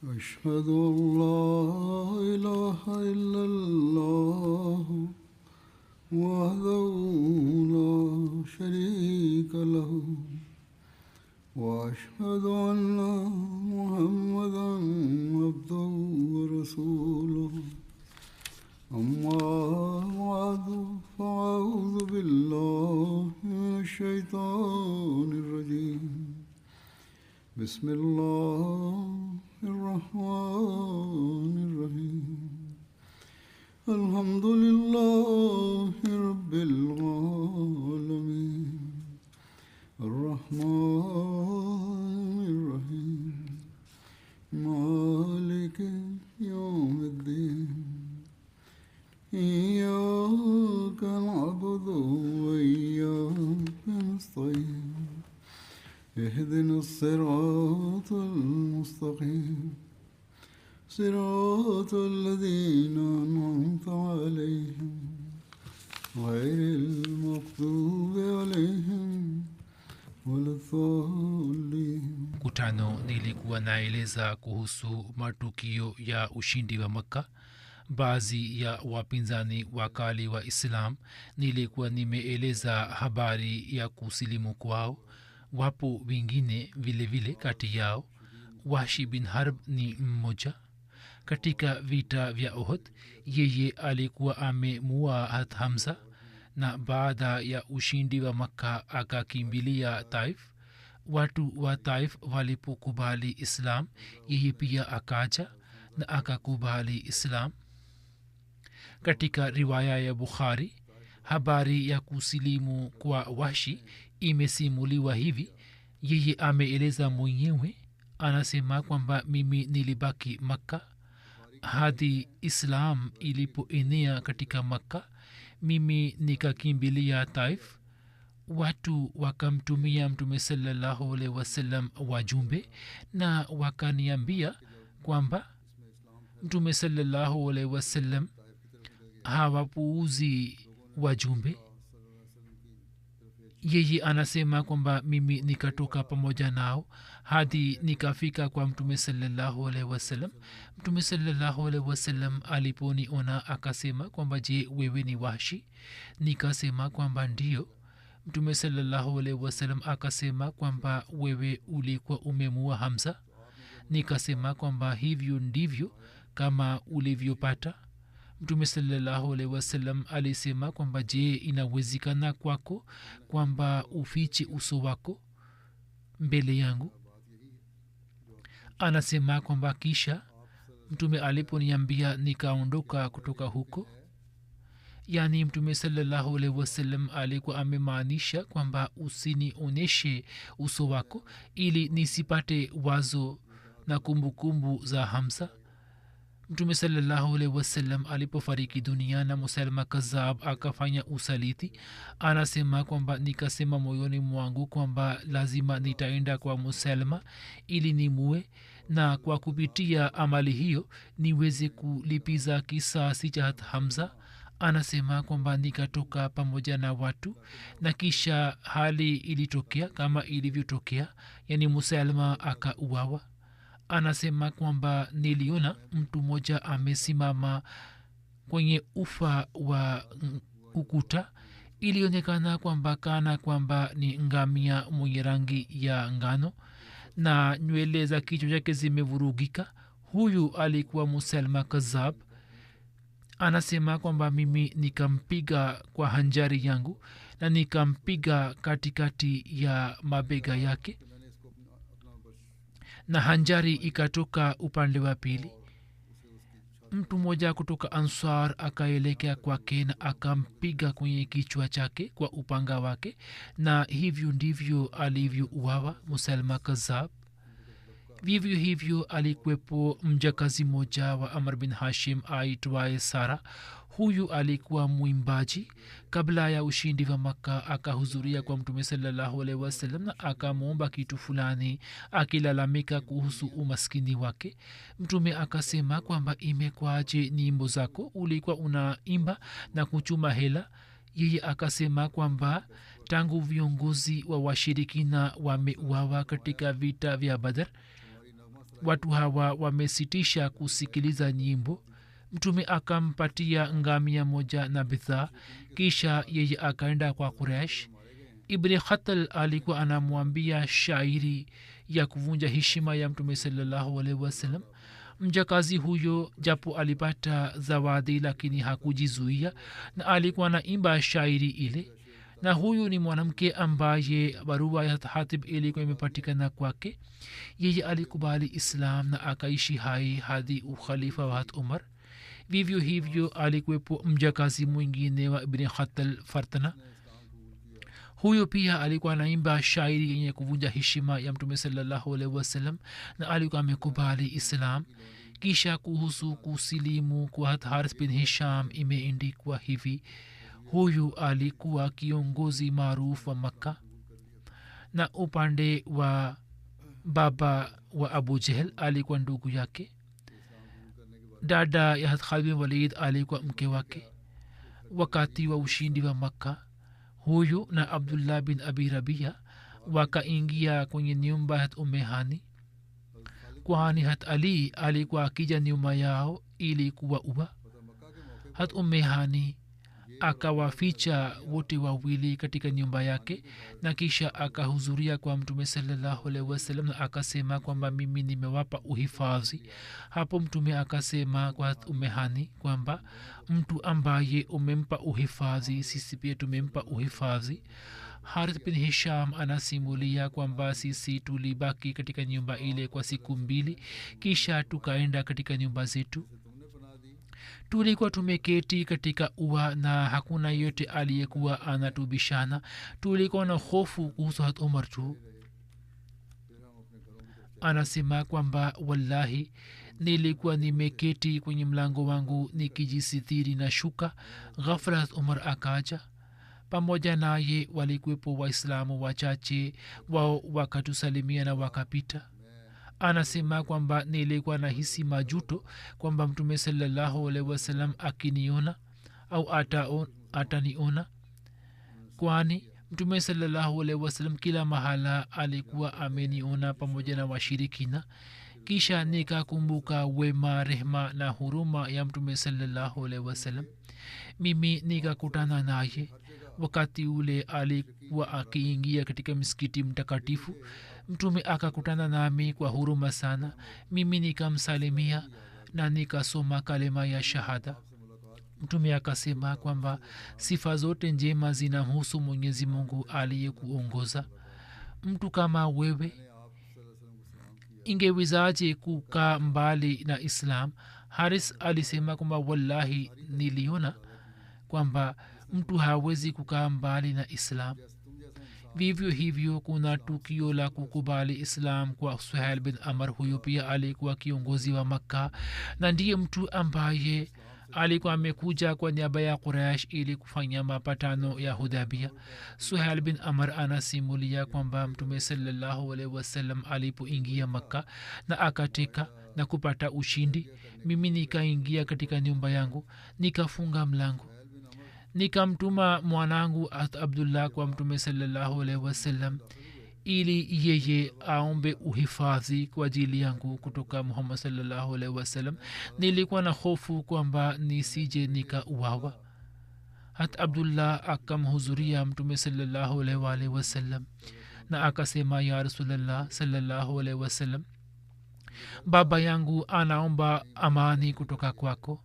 أشهد أن لا إله إلا الله وحده لا شريك له وأشهد أن محمدا عبده ورسوله أما بعد فأعوذ بالله من الشيطان الرجيم بسم الله الرحمن الرحيم الحمد لله رب العالمين الرحمن الرحيم مالك يوم الدين إياك نعبد وإياك نستعين اهدنا الصراط المستقيم صراط الذين أنعمت عليهم غير المغضوب عليهم ولا الضالين. Mkutano nilikuwa naeleza kuhusu matukio ya ushindi wa Makka. Baadhi ya wapinzani wakali wa Islam nilikuwa nimeeleza habari ya kusilimu kwao. Wapo wengine vile vile kati yao. Wahshi bin Harb ni mmoja. Katika vita vya Uhud yeye alikuwa amemuua Hazrat Hamza, na baada ya ushindi wa Makka akakimbilia Taif. Watu wa Taif walipokubali Islam, yeye pia akaja na akakubali Islam. Katika riwaya ya Bukhari, habari ya kusilimu kwa Wahshi imesimuliwa hivi. Yeye ameeleza mwenyewe, anasema kwamba mimi nilibaki Makka hadi Islam ilipoenea katika Makka. Mimi nikakimbilia Taif. Watu wakamtumia Mtume sallallahu alaihi wasallam wajumbe na wakaniambia kwamba Mtume sallallahu alaihi wasallam hawapuuzi wajumbe. Yeye anasema kwamba mimi nikatoka pamoja nao hadi nikafika kwa Mtume sallallahu alaihi wasallam. Mtume sallallahu alaihi wasallam aliponiona akasema kwamba je, wewe ni Wahshi? Nikasema kwamba ndio. Mtume sallallahu alaihi wasallam akasema kwamba wewe ulikuwa umemuua Hamza. Nikasema kwamba hivyo ndivyo kama ulivyopata. Mtume sallallahu alaihi wasallam alisema kwamba je, inawezekana kwako kwamba ufiche uso wako mbele yangu? Anasema kwamba kisha Mtume aliponiambia nikaondoka kutoka huko. Yani Mtume sallallahu alaihi wasallam alikuwa amemaanisha kwamba usinioneshe uso wako ili nisipate wazo na kumbukumbu za Hamza. Mtume sallallahu alaihi wasallam alipofariki dunia na Musailama Kazzab akafanya usaliti, anasema kwamba nikasema moyoni mwangu kwamba lazima nitaenda kwa Musailama ili nimue, na kwa kupitia amali hiyo niweze kulipiza kisasi cha Hamza. Anasema kwamba nikatoka pamoja na watu na kisha hali ilitokea kama ilivyotokea, yani Musailama akauawa. Anasema kwamba niliona mtu mmoja amesimama kwenye ufa wa ukuta. Ilionekana kwamba kana kwamba ni ngamia mwenye rangi ya ngano na nywele za kichwa chake zimevurugika. Huyu alikuwa Musailama Kazzab. Anasema kwamba mimi nikampiga kwa hanjari yangu na nikampiga katikati ya mabega yake, na hanjari ikatoka upande wa pili. Mtu mmoja kutoka Ansar akaelekea kwake na akampiga kwenye kichwa chake kwa upanga wake, na hivyo ndivyo alivyouawa Musailama Kazzab. Vivyo hivyo alikuwepo mjakazi mmoja wa Amr bin Hashim aitwaye Sara. Huyu alikuwa mwimbaji. Kabla ya ushindi wa Makka akahudhuria kwa Mtume sallallahu alaihi wasallam na akamwomba kitu fulani akilalamika kuhusu umaskini wake. Mtume akasema kwamba imekwaje nyimbo zako, ulikuwa unaimba na kuchuma hela? Yeye akasema kwamba tangu viongozi wa washirikina wameuawa katika vita vya Badr, watu hawa wamesitisha kusikiliza nyimbo. Mtume akampatia ngamia moja na bidhaa, kisha yeye akaenda kwa Quraish. Ibn Khatal alikuwa anamwambia shairi ya kuvunja heshima ya Mtume sallallahu alaihi wasallam. Mjakazi huyo japo alipata zawadi lakini hakujizuia na alikuwa anaimba shairi ile. Na huyu ni mwanamke ambaye barua ya Hatib ilikuwa imepatikana kwake. Yeye alikubali Islam na akaishi hai hadi ukhalifa wa Umar. Vivyo hivyo alikuwepo mjakazi mwingine wa Ibn Khatal, Fartana. Huyo pia alikuwa anaimba shairi yenye kuvunja heshima ya Mtume sallallahu alaihi wasallam na alikuwa amekubali Islam. Kisha kuhusu kusilimu kwa Haris bin Hisham imeandikwa hivi: huyu alikuwa kiongozi maarufu wa Makka, na upande wa baba wa Abu Jahl alikuwa ndugu yake. Dada ya Khalid bin Walid alikuwa mke wake. Wakati wa ushindi wa Makka, huyu na Abdullah bin Abi Rabia wakaingia kwenye nyumba ya Umehani, kwani hat Ali alikuwa akija nyuma yao ili kuwaua. Hat Umehani akawaficha wote wawili katika nyumba yake na kisha akahudhuria kwa Mtume sallallahu alaihi wasallam na akasema kwamba mimi nimewapa uhifadhi. Hapo Mtume akasema kwa Umehani kwamba mtu ambaye umempa uhifadhi sisi pia tumempa uhifadhi. Harith bin Hisham anasimulia kwamba sisi tulibaki katika nyumba ile kwa siku 2, kisha tukaenda katika nyumba zetu. Tulikuwa tumeketi katika ua na hakuna yote aliyekuwa anatubishana. Tulikuwa na hofu kuhusu Hazrat Umar tu. Anasema kwamba wallahi nilikuwa nimeketi kwenye mlango wangu nikijisitiri na shuka. Ghafla Hazrat Umar akaja. Pamoja naye walikuwepo Waislamu wachache, wao wakatusalimia na wakapita. Anasema kwamba nilikuwa nahisi majuto kwamba Mtume sallallahu alaihi wasallam akiniona au ataniona, kwani Mtume sallallahu alaihi wasallam kila mahala alikuwa ameniona pamoja na washirikina. Kisha nikakumbuka wema, rehma na huruma ya Mtume sallallahu alaihi wasallam. Mimi nikakutana naye. Wakati ule alikuwa akiingia katika msikiti mtakatifu. Mtume akakutana nami kwa huruma sana. Mimi nikamsalimia na nikasoma kalima ya shahada. Mtume akasema kwamba sifa zote njema zinamhusu Mwenyezi Mungu aliyekuongoza. Mtu kama wewe ingewezaje kukaa mbali na Islam? Haris alisema kwamba wallahi niliona kwamba mtu hawezi kukaa mbali na Islam. Vivyo hivyo kuna tukio la kukubali Islam kwa Suhail bin Amr. Huyo pia alikuwa kiongozi wa Makka na ndiye mtu ambaye alikuwa amekuja kwa niaba ya Quraysh ili kufanya mapatano ya Hudaybiyah. Suhail bin Amr anasimulia kwamba Mtume sallallahu alaihi wasallam alipoingia Makka na akateka na kupata ushindi, mimi nikaingia katika nyumba yangu nikafunga mlango, nikamtuma mwanangu Abdullah kwa Mtume sallallahu alaihi wasallam ili yeye aombe uhifadhi kwa ajili yangu kutoka Muhammad sallallahu alaihi wasallam. Nilikuwa na hofu kwamba nisije nikauawa. Hat Abdullah akamhudhuria Mtume sallallahu alaihi wasallam na akasema, ya Rasulullah sallallahu alaihi wasallam, baba yangu anaomba amani kutoka kwako.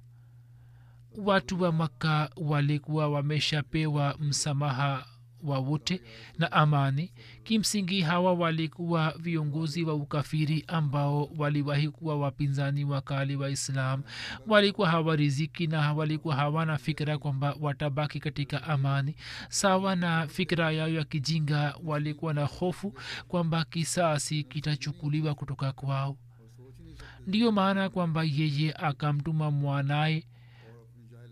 Watu wa Makka walikuwa wameshapewa msamaha wa wote na amani. Kimsingi hawa walikuwa viongozi wa ukafiri ambao waliwahi kuwa wapinzani wakali wa Islam. Walikuwa hawariziki na walikuwa hawana fikra kwamba watabaki katika amani. Sawa na fikra yao ya kijinga, walikuwa na hofu kwamba kisasi kitachukuliwa kutoka kwao. Ndiyo maana kwamba yeye akamtuma mwanaye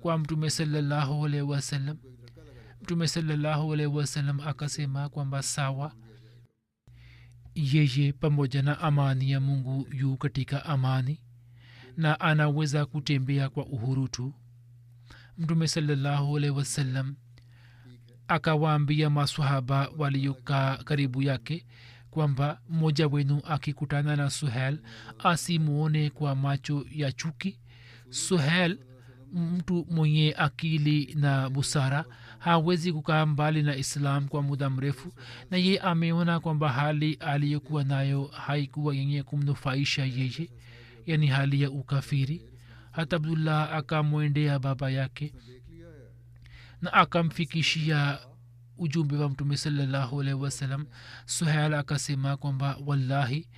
kwa Mtume sallallahu alaihi wasallam. Mtume sallallahu alaihi wasallam akasema kwamba sawa, yeye pamoja na amani ya Mungu yu katika amani na anaweza kutembea kwa uhuru tu. Mtume sallallahu alaihi wasallam akawaambia maswahaba waliokaa karibu yake kwamba mmoja wenu akikutana na Suhail asimuone kwa macho ya chuki. Suhail mtu mwenye akili na busara, hawezi kukaa mbali na Islam kwa muda mrefu, na ye ameona kwamba hali aliyokuwa nayo haikuwa yenye kumnufaisha yeye, yani hali ya ukafiri. hata Abdullah akamwendea baba yake na akamfikishia ujumbe wa mtume sallallahu alaihi wasallam. Suhail akasema kwamba wallahi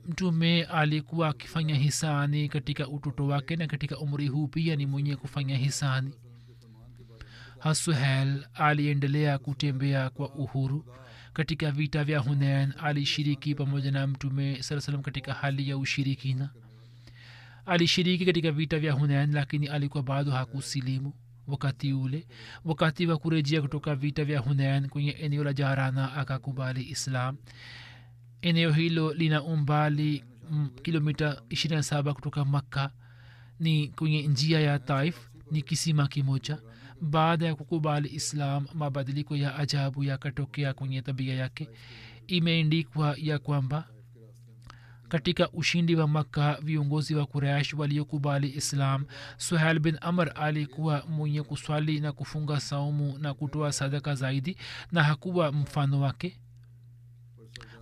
mtume alikuwa akifanya hisani katika utoto wake na katika umri huu pia ni mwenye kufanya hisani. Suhail aliendelea kutembea kwa uhuru. Katika vita vya Hunain alishiriki pamoja na mtume sallallahu alaihi wasallam katika hali ya ushirikina. Alishiriki katika vita vya Hunain lakini alikuwa bado hakusilimu wakati ule. Wakati wa kurejea kutoka vita vya Hunain kwenye eneo la Jarana akakubali Islam. Eneo hilo lina umbali kilomita 27 kutoka Makka, ni kwenye njia ya Taif, ni kisima kimoja. Baada ya kukubali Islam, mabadiliko ya ajabu yakatokea kwenye tabia yake. Imeandikwa ya kwamba katika ushindi wa Makka viongozi wa Quraysh waliokubali Islam, Suhail bin Amr alikuwa mwenye kuswali na kufunga saumu na kutoa sadaka zaidi na hakuwa mfano wake.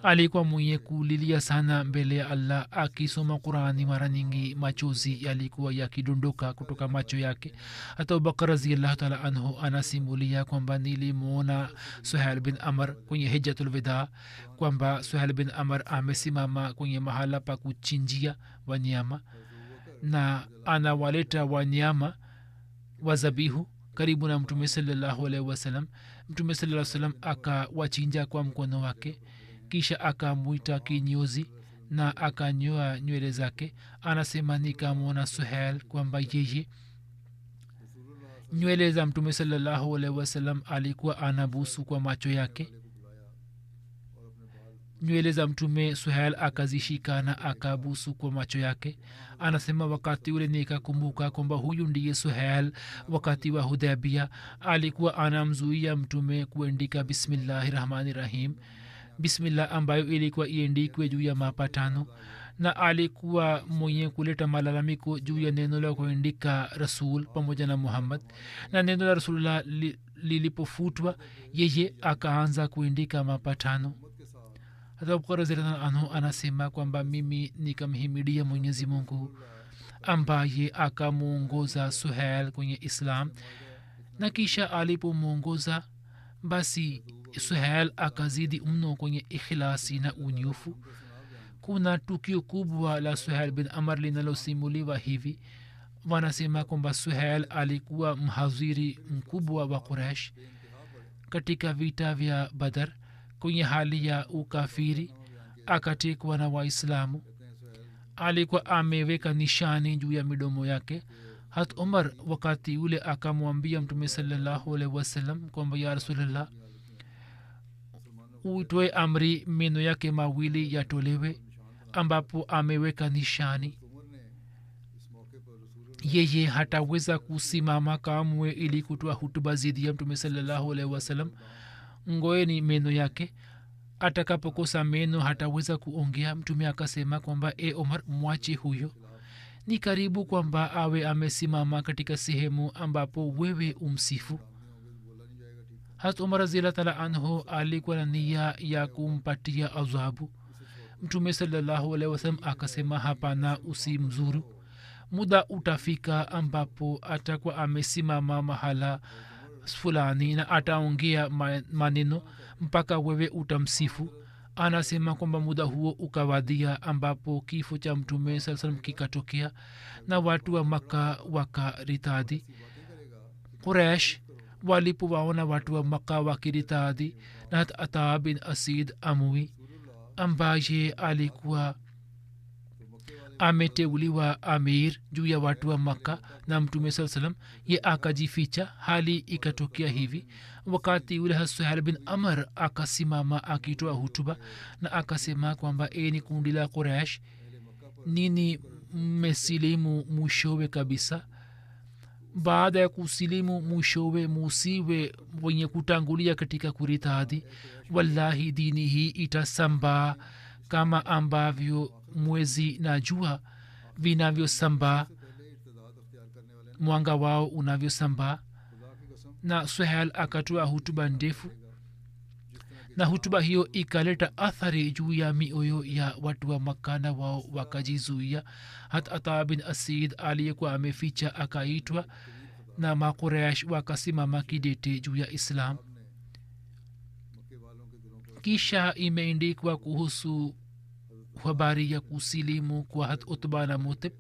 Alikuwa mwenye kulilia sana mbele ya Allah akisoma Qurani. Mara nyingi machozi yalikuwa yakidondoka kutoka macho yake. Hata Abubakar radhiyallahu ta'ala anhu anasimulia kwamba nilimwona Suhail bin Amr kwenye hijjatul wida, kwamba Suhail bin Amr amesimama kwenye mahala pa kuchinjia wanyama na anawaleta wanyama wa zabihu karibu na mtume sallallahu alaihi wasallam. Mtume sallallahu alaihi wasallam akawachinja kwa mkono wake, kisha akamwita kinyozi na akanyoa nywele zake. Anasema nikamwona Suhail kwamba yeye nywele za mtume sallallahu alaihi wasallam alikuwa anabusu kwa macho yake. Nywele za mtume Suhail akazishika na akabusu kwa macho yake. Anasema wakati ule nikakumbuka kwamba huyu ndiye Suhail wakati wa Hudaybiyah alikuwa anamzuia mtume kuandika bismillahirrahmanirrahim, bismillah ambayo ilikuwa iandikwe juu ya mapatano, na alikuwa mwenye kuleta malalamiko juu ya neno la kuandika rasul pamoja na Muhammad. Na neno la Rasulullah lilipofutwa yeye akaanza kuandika mapatano. Hata Abubakar radhiyallahu anhu anasema kwamba mimi nikamhimidia Mwenyezi Mungu ambaye akamuongoza Suhail kwenye Islam, na kisha alipomwongoza basi Suhail akazidi mno kwenye ikhlasi na unyofu. Kuna tukio kubwa la Suhail bin Amr linalosimuliwa hivi. Wanasema kwamba Suhail alikuwa mhadhiri mkubwa wa Quraysh katika vita vya Badr. Kwenye hali ya ukafiri akatekwa na Waislamu. Alikuwa ameweka nishani juu ya midomo yake. Hat Umar wakati ule akamwambia mtume sallallahu alaihi wasallam kwamba ya Rasulullah, utoe amri meno yake mawili yatolewe ambapo ameweka nishani. Yeye hataweza kusimama kamwe ili kutoa hutuba zidi ya mtume sallallahu alaihi wasallam. Ngoeni meno yake, atakapokosa meno hataweza kuongea. Mtume akasema kwamba Umar, mwache huyo, ni karibu kwamba awe amesimama katika sehemu ambapo wewe umsifu. Hata Umar radhiyallahu ta'ala anhu alikuwa na nia ya kumpatia adhabu. Mtume sallallahu alaihi wasallam akasema hapana, usimzuru. Muda utafika ambapo atakuwa amesimama mahala fulani na ataongea maneno mpaka wewe utamsifu. Anasema kwamba muda huo ukawadia ambapo kifo cha mtume sallallahu alaihi wasallam kikatokea na watu wa Makka wakaritadi. Quraysh walipowaona watu wa Makka wakiritadi na hata Ata bin Asid Amwi ambaye alikuwa ameteuliwa amir juu ya watu wa Makka na mtume sallallahu alaihi wasallam, ye akajificha. Hali ikatokea hivi. Wakati ule Suhail bin Amr akasimama akitoa hutuba na akasema kwamba ni kundi la Quraysh, nini mmesilimu mwishowe kabisa. baada ya kusilimu mwishowe musiwe wenye kutangulia katika kuritadi. Wallahi dini hii itasambaa kama ambavyo mwezi na jua vinavyosambaa, mwanga wao unavyosambaa. Na Suhail akatoa hutuba ndefu, na hutuba hiyo ikaleta athari juu ya mioyo ya watu wa Makka, na wao wakajizuia. Hata Ata bin Asid aliyekuwa ameficha akaitwa, na Makuraish wakasimama kidete juu ya Islam. Kisha imeandikwa kuhusu habari ya kusilimu kwa Hat Utba na Mutib.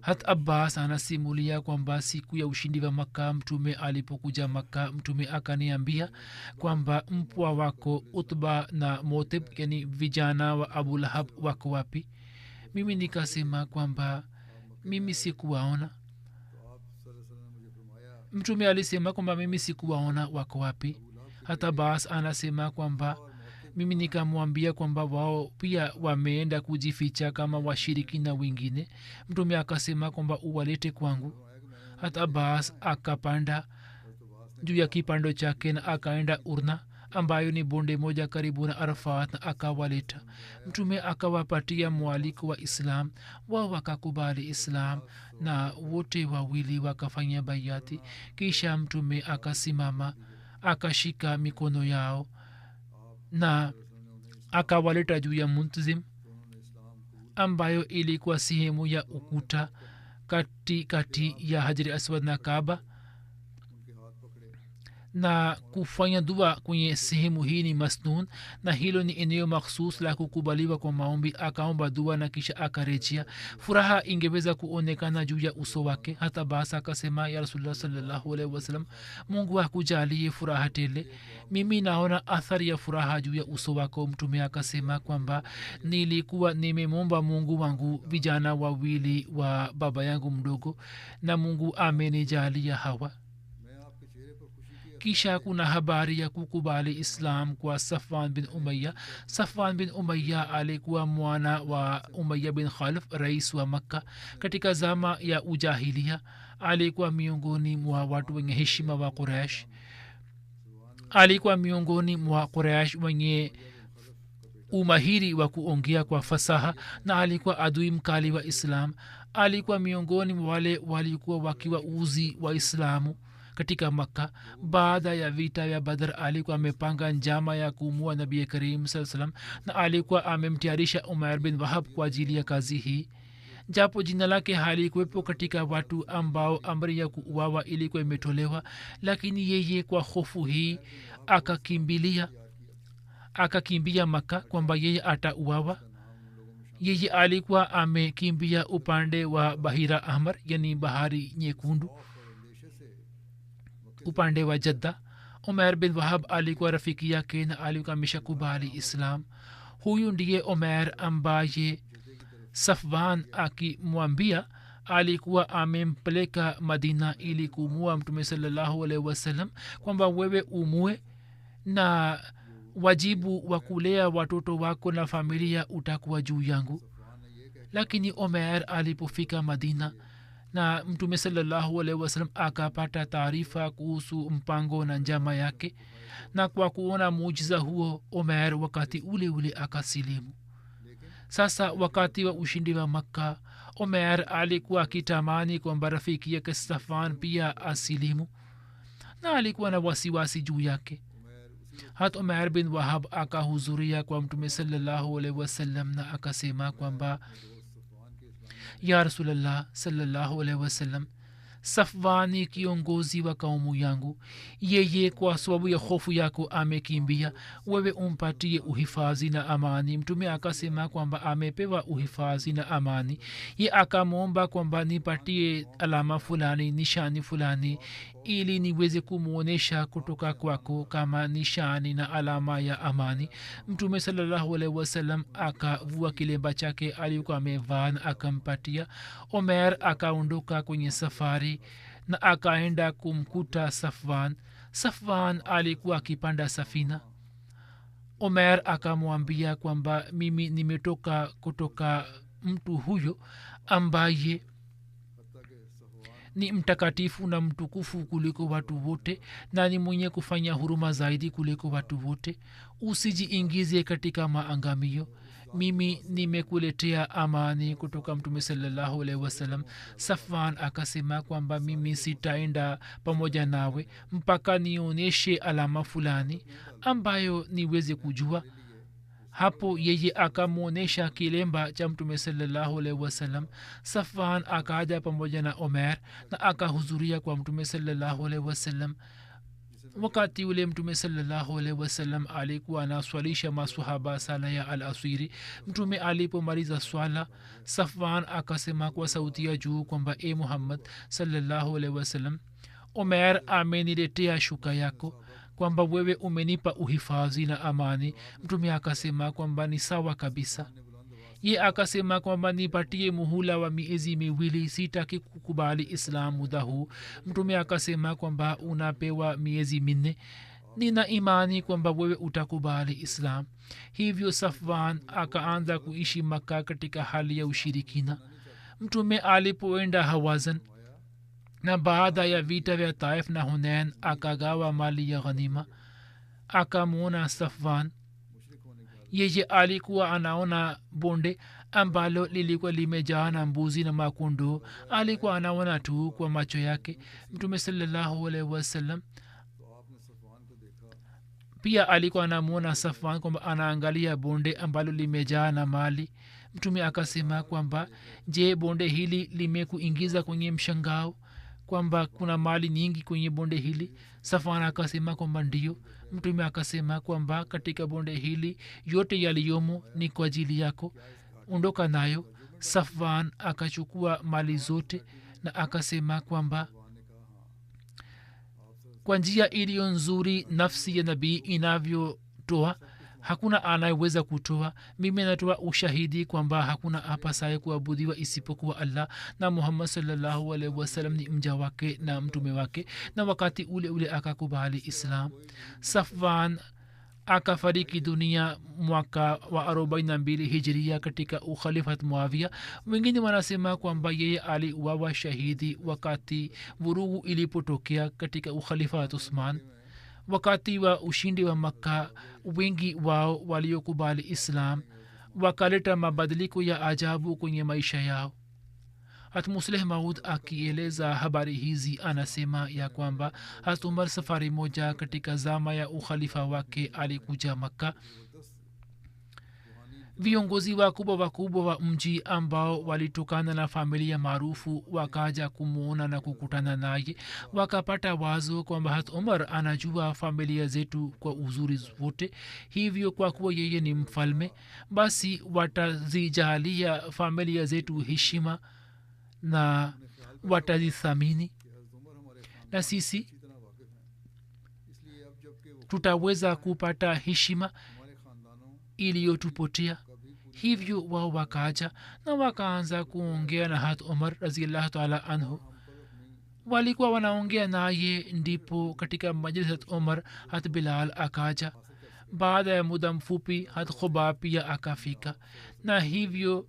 Hat Abbas anasimulia kwamba siku ya ushindi wa Makka, mtume alipokuja Makka, mtume akaniambia kwamba mpwa wako Utba na Mutib, yani vijana wa Abu Lahab, wako wapi? Mimi nikasema kwamba mimi sikuwaona. Mtume alisema kwamba mimi sikuwaona, wako wapi? Hata Abbas anasema kwamba mimi nikamwambia kwamba wao pia wameenda kujificha kama washirikina wengine. Mtume akasema kwamba uwalete kwangu. Hata Abbas akapanda juu ya kipando chake na akaenda Urna, ambayo ni bonde moja karibu na Arafat, na akawaleta. Mtume akawapatia mwaliko wa Islam, wao wakakubali Islam na wote wawili wakafanya bayati. Kisha mtume akasimama akashika mikono yao na akawaleta juu ya Muntazim, ambayo ilikuwa sehemu ya ukuta kati ya Hajri Aswad na Kaaba. Na kufanya dua kwenye sehemu hii ni masnun, na hilo ni eneo makhsus la kukubaliwa kwa maombi. Akaomba dua na kisha akarejea. Furaha ingeweza kuonekana juu ya uso wake. Hata basa akasema, ya Rasulullah sallallahu alaihi wasallam, Mungu akujalie furaha tele, mimi naona athari ya furaha juu ya uso wako. Mtume akasema kwamba nilikuwa nimemwomba Mungu wangu vijana wawili wa baba yangu mdogo, na Mungu amenijalia hawa. Kisha kuna habari ya kukubali Islam kwa Safwan bin Umayya. Safwan bin Umayya alikuwa mwana wa Umayya bin Khalaf, rais wa Makka. Katika zama ya ujahilia alikuwa miongoni mwa watu wenye heshima wa Quraysh. Alikuwa miongoni mwa Quraysh wenye umahiri wa kuongea kwa fasaha, na alikuwa adui mkali wa Islam. Alikuwa miongoni mwa wale walikuwa wakiwa uzi wa Islamu katika Makka. Baada ya vita ya Badr alikuwa amepanga njama ya kumua Nabii Karim sallallahu alaihi wasallam, na alikuwa amemtayarisha Umair bin Wahab kwa ajili ya kazi hii. Japo jina lake halikuwepo katika watu ambao amri ya kuuawa ilikuwa imetolewa, lakini yeye kwa hofu hii akakimbia Makka kwamba yeye atauawa. Yeye alikuwa amekimbia upande wa Bahira Ahmar, yani bahari nyekundu, upande wa Jadda. Umair bin Wahab alikuwa rafiki yake na alikuwa ameshakubali Islam. Huyu ndiye Umair ambaye Safwan akimwambia alikuwa amempeleka Madina ili kumua Mtume sallallahu alaihi wasallam, kwamba wewe umue na wajibu wa kulea watoto wako na familia utakuwa juu yangu. Lakini Umair alipofika Madina na Mtume sallallahu alaihi wasallam akapata taarifa kuhusu mpango na njama yake, na kwa kuona muujiza huo Umair wakati ule ule akasilimu. Sasa wakati wa ushindi wa Makka, Umair alikuwa akitamani kwamba rafiki yake Safwan pia asilimu, na alikuwa na wasiwasi juu yake. Hata Umair bin Wahab akahudhuria kwa Mtume sallallahu alaihi wasallam na akasema kwamba, ya Rasulullah sallallahu alaihi wasallam, Safwani kiongozi wa kaumu yangu, yeye kwa sababu ya hofu yako amekimbia, wewe umpatie uhifadhi na amani. Mtume akasema kwamba amepewa uhifadhi na amani. Ye akamwomba kwamba nipatie alama fulani, nishani fulani, ili niweze kumwonyesha kutoka kwako kama nishani na alama ya amani. Mtume sallallahu alaihi wasallam akavua kilemba chake alikuwa amevaa na akampatia. Umair akaondoka kwenye safari na akaenda kumkuta Safwan. Safwan alikuwa akipanda safina. Umair akamwambia kwamba mimi nimetoka kutoka mtu huyo ambaye ni mtakatifu na mtukufu kuliko watu wote na ni mwenye kufanya huruma zaidi kuliko watu wote. Usijiingize katika maangamio. Mimi nimekuletea amani kutoka mtume sallallahu alaihi wasallam. Safwan akasema kwamba mimi sitaenda pamoja nawe mpaka nionyeshe alama fulani ambayo niweze kujua. Hapo yeye akamwonyesha kilemba cha mtume sallallahu alaihi wasallam. Safwan akaja pamoja na Omer na akahudhuria kwa mtume sallallahu alaihi wasallam. wakati ule mtume sallallahu alaihi wasallam alikuwa anaswalisha maswahaba sala ya al-asiri. Mtume alipomaliza swala, Safwan akasema kwa sauti ya juu kwamba e Muhammad sallallahu alaihi wasallam, Omer ameniletea shuka yako kwamba wewe umenipa uhifadhi na amani. Mtume akasema kwamba ni sawa kabisa. Ye akasema kwamba nipatie muhula wa miezi miwili, sitaki kukubali islam muda huu. Mtume akasema kwamba unapewa miezi minne, nina imani kwamba wewe utakubali islam. Hivyo Safwan akaanza kuishi Makka katika hali ya ushirikina. Mtume alipoenda Hawazan na baada ya vita vya Taif na Hunain akagawa mali ya ghanima, akamwona Safwan. Yeye alikuwa anaona bonde ambalo lilikuwa limejaa na mbuzi na makundo. Alikuwa anaona tu kwa macho yake. Mtume sallallahu alaihi wasallam pia alikuwa anamwona Safwan kwamba anaangalia bonde ambalo limejaa na mali. Mtume akasema kwamba je, bonde hili limekuingiza kwenye mshangao kwamba kuna mali nyingi kwenye bonde hili? Safwan akasema kwamba ndio. Mtume akasema kwamba katika bonde hili yote yaliyomo ni kwa ajili yako, ondoka nayo. Safwan akachukua mali zote na akasema kwamba kwa njia iliyo nzuri nafsi ya nabii inavyotoa hakuna anayeweza kutoa. Mimi natoa ushahidi kwamba hakuna apasaye kuabudiwa isipokuwa Allah na Muhammad sallallahu alaihi wasallam ni mja wake na mtume wake. Na wakati ule ule akakubali Islam. Safwan akafariki dunia mwaka wa 42 hijria katika ukhalifat Muawiya. Wengine wanasema kwamba yeye aliuawa shahidi wakati vurugu ilipotokea katika ukhalifat Uthman. Wakati wa ushindi wa Makka, wengi wao waliokubali Islam wakaleta mabadiliko ya ajabu kwenye maisha yao. Musleh Maud akieleza habari hizi anasema ya kwamba Umar safari moja katika zama ya ukhalifa wake alikuja Makka. Viongozi wakubwa wa mji ambao walitokana na familia maarufu wakaja kumuona na kukutana naye. Wakapata wazo kwamba Umar anajua familia zetu kwa uzuri wote, hivyo kwa kuwa yeye ni mfalme, basi watazijalia familia zetu heshima na watazithamini, na sisi tutaweza kupata heshima iliyotupotea. Hivyo wao wakaja na wakaanza kuongea na Umar radhiyallahu ta'ala anhu. Walikuwa wanaongea naye, ndipo katika majlis Umar Bilal akaja. Baada ya muda mfupi Khubab pia akafika, na hivyo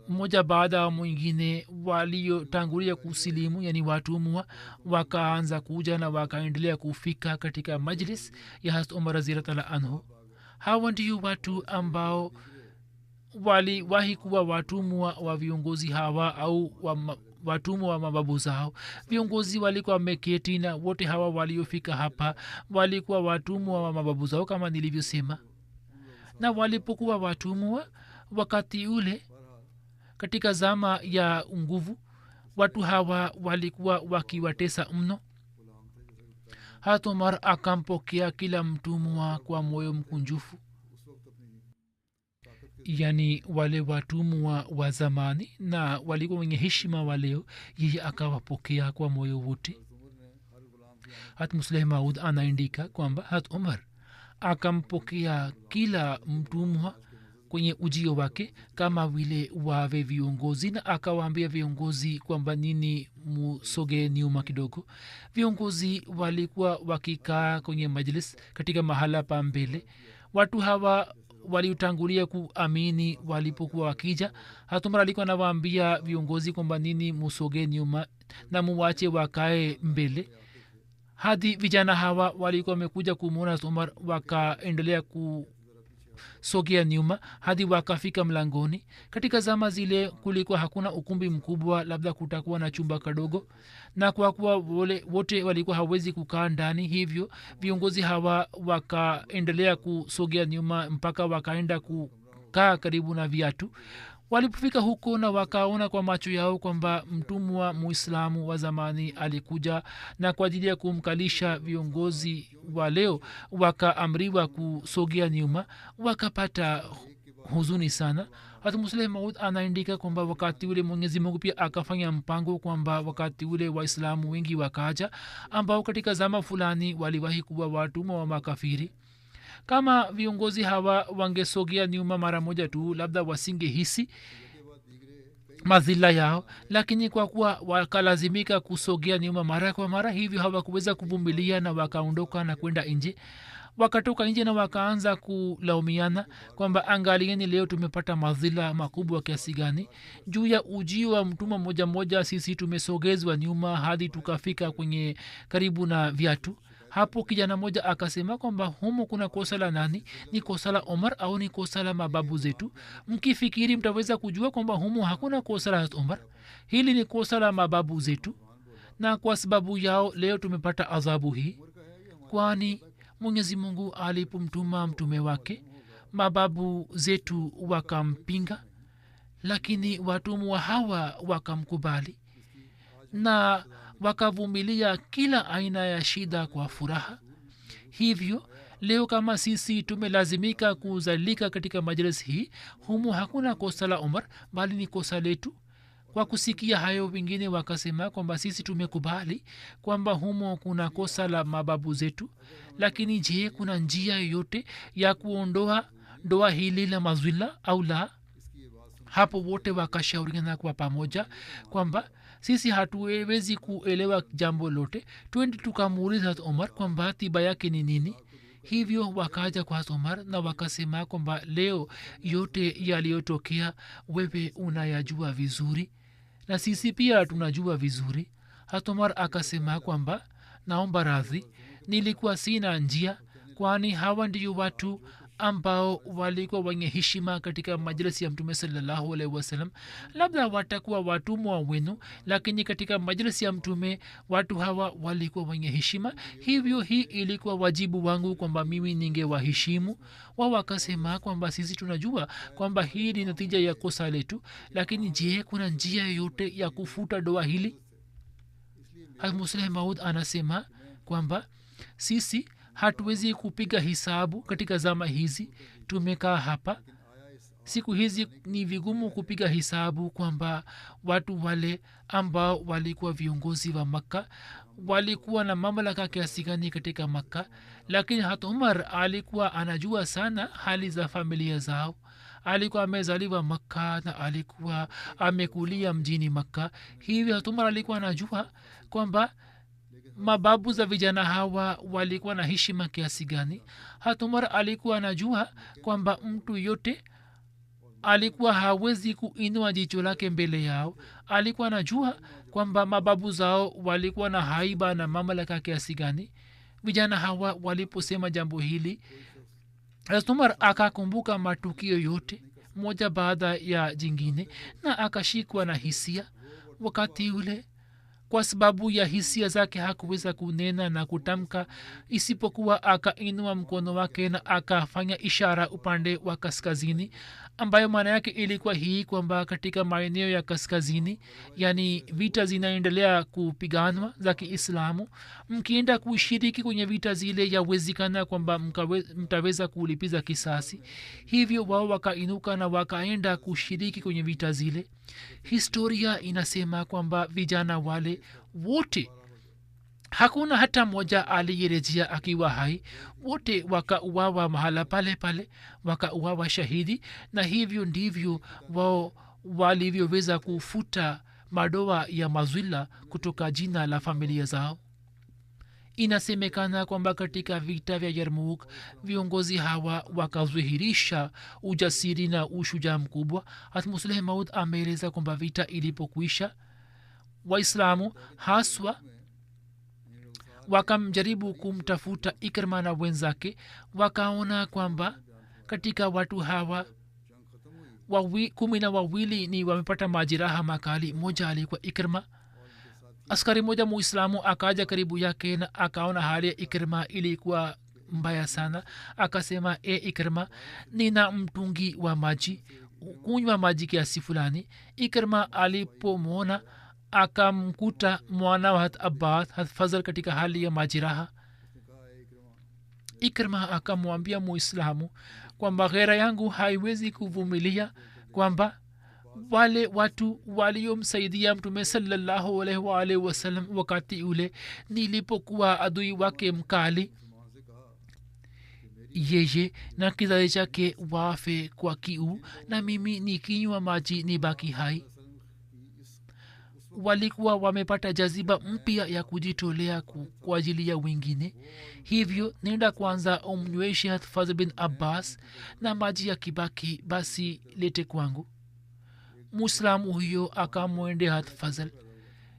mmoja baada ya mwingine waliotangulia kusilimu, yani watumwa, wakaanza kuja na wakaendelea kufika katika majlis ya Umar radhiyallahu ta'ala anhu. Hawa ndio watu ambao waliwahi kuwa watumwa wa viongozi hawa au watumwa wa mababu zao. Viongozi walikuwa wameketi na wote hawa waliofika hapa walikuwa watumwa wa mababu zao kama nilivyosema. Na walipokuwa watumwa wakati ule katika zama ya nguvu, watu hawa walikuwa wakiwatesa mno. Umar akampokea kila mtumwa kwa moyo mkunjufu. Yani wale watumwa wa zamani na walikuwa wenye heshima wa leo, yeye akawapokea kwa moyo wote. Musleh Maud anaandika kwamba Umar akampokea kila mtumwa kwenye ujio wake kama vile wawe viongozi, na akawaambia viongozi kwamba nini musoge nyuma kidogo. Viongozi walikuwa wakikaa kwenye majlis katika mahala pa mbele. Watu hawa waliotangulia kuamini walipokuwa wakija, hatumar alikuwa anawaambia viongozi kwamba nini musoge nyuma na muwache wakae mbele. Hadi vijana hawa walikuwa wamekuja kumwona hatumar, wakaendelea kusogea nyuma hadi wakafika mlangoni. Katika zama zile kulikuwa hakuna ukumbi mkubwa, labda kutakuwa na chumba kadogo, na kwa kuwa wote walikuwa hawezi kukaa ndani, hivyo viongozi hawa wakaendelea kusogea nyuma mpaka wakaenda kukaa karibu na viatu. Walipofika huko na wakaona kwa macho yao kwamba mtumwa muislamu wa zamani alikuja, na kwa ajili ya kumkalisha viongozi wa leo wakaamriwa kusogea nyuma, wakapata huzuni sana. hata Musleh Maud anaandika kwamba wakati ule Mwenyezi Mungu pia akafanya mpango kwamba wakati ule waislamu wengi wakaja ambao katika zama fulani waliwahi kuwa watumwa wa makafiri. Kama viongozi hawa wangesogea nyuma mara moja tu, labda wasingehisi madhila yao, lakini kwa kuwa wakalazimika kusogea nyuma mara kwa mara, hivyo hawakuweza kuvumilia na wakaondoka na kwenda nje. Wakatoka nje na wakaanza kulaumiana kwamba angalieni, leo tumepata madhila makubwa kiasi gani. Juu ya ujio wa mtumwa mmoja mmoja sisi tumesogezwa nyuma hadi tukafika kwenye karibu na viatu. Hapo kijana mmoja akasema kwamba humu kuna kosa la nani? Ni kosa la Omar au ni kosa la mababu zetu? Mkifikiri mtaweza kujua kwamba humu hakuna kosa la Omar, hili ni kosa la mababu zetu, na kwa sababu yao leo tumepata adhabu hii. Kwani Mwenyezi Mungu alipomtuma mtume wake, mababu zetu wakampinga, lakini watumwa hawa wakamkubali na wakavumilia kila aina ya shida kwa furaha. Hivyo leo kama sisi tumelazimika kuzalika katika majlis hii, humu hakuna kosa la Umar bali ni kosa letu. Kwa kusikia hayo, wengine wakasema kwamba sisi tumekubali kwamba humo kuna kosa la mababu zetu, lakini je, kuna njia yoyote ya kuondoa doa hili la mazwila au la? Hapo wote wakashauriana kwa pamoja kwamba sisi hatuwezi kuelewa jambo lote, twende tukamuuliza Omar kwamba tiba yake ni nini. Hivyo wakaja kwa Omar na wakasema kwamba leo yote yaliyotokea wewe unayajua vizuri na sisi pia tunajua vizuri. Omar akasema kwamba naomba radhi, nilikuwa sina njia, kwani hawa ndio watu ambao walikuwa wenye heshima katika majlisi ya Mtume sallallahu alaihi wasallam. Labda watakuwa watumwa wenu, lakini katika majlisi ya Mtume watu hawa walikuwa wenye heshima, hivyo hii ilikuwa wajibu wangu kwamba mimi ningewaheshimu. Wao wakasema kwamba sisi tunajua kwamba hii ni natija ya kosa letu, lakini je, kuna njia yoyote ya kufuta doa hili? Musleh Maud anasema kwamba sisi hatuwezi kupiga hisabu katika zama hizi. Tumekaa hapa siku hizi, ni vigumu kupiga hisabu kwamba watu wale ambao walikuwa viongozi wa Makka walikuwa na mamlaka kiasi gani katika Makka, lakini hata Umar alikuwa anajua sana hali za familia zao. Alikuwa amezaliwa Makka na alikuwa amekulia mjini Makka, hivyo hata Umar alikuwa anajua kwamba mababu za vijana hawa walikuwa na heshima kiasi gani. Hata Umar alikuwa anajua kwamba mtu yote alikuwa hawezi kuinua jicho lake mbele yao. Alikuwa anajua kwamba mababu zao walikuwa na haiba na mamlaka kiasi gani. Vijana hawa waliposema jambo hili, Umar akakumbuka matukio yote moja baada ya jingine na akashikwa na hisia. Wakati ule kwa sababu ya hisia zake hakuweza kunena na kutamka, isipokuwa akainua mkono wake na akafanya ishara upande wa kaskazini, ambayo maana yake ilikuwa hii kwamba katika maeneo ya kaskazini, yani vita zinaendelea kupiganwa za Kiislamu, mkienda kushiriki kwenye vita zile yawezekana kwamba mtaweza kulipiza kisasi. Hivyo wao wakainuka na wakaenda kushiriki kwenye vita zile. Historia inasema kwamba vijana wale wote, hakuna hata mmoja aliyerejea akiwa hai, wote wakauawa mahala pale pale, wakauawa shahidi. Na hivyo ndivyo wao walivyoweza kufuta madoa ya mazwila kutoka jina la familia zao. inasemekana kwamba katika vita vya yarmuk viongozi hawa wakadhihirisha ujasiri na ushujaa mkubwa. hatmusleh maud ameeleza kwamba vita ilipokwisha waislamu haswa wakamjaribu kumtafuta ikrima na wenzake, wakaona kwamba katika watu hawa 12 ni wamepata majeraha makali. moja alikuwa ikrima. askari moja muislamu akaja karibu yake na akaona hali ya ikrima ilikuwa mbaya sana. akasema, ikrima, nina mtungi wa maji, kunywa maji kiasi fulani. ikrima alipomwona akamkuta mwana wa hat abbas hat fazl katika hali ya majeraha. ikrima akamwambia muislamu kwamba ghera yangu haiwezi kuvumilia kwamba wale watu waliomsaidia mtume sallallahu alaihi wasallam wakati ule nilipokuwa adui wake mkali, yeye na kizazi chake wafe kwa kiu na mimi nikinywa maji ni baki hai. walikuwa wamepata jaziba mpya ya kujitolea kwa ajili ya wengine. hivyo nenda kwanza umnyweshe Hafadh bin Abbas na maji ya kibaki basi lete kwangu. muislamu huyo akamwende Hafadh,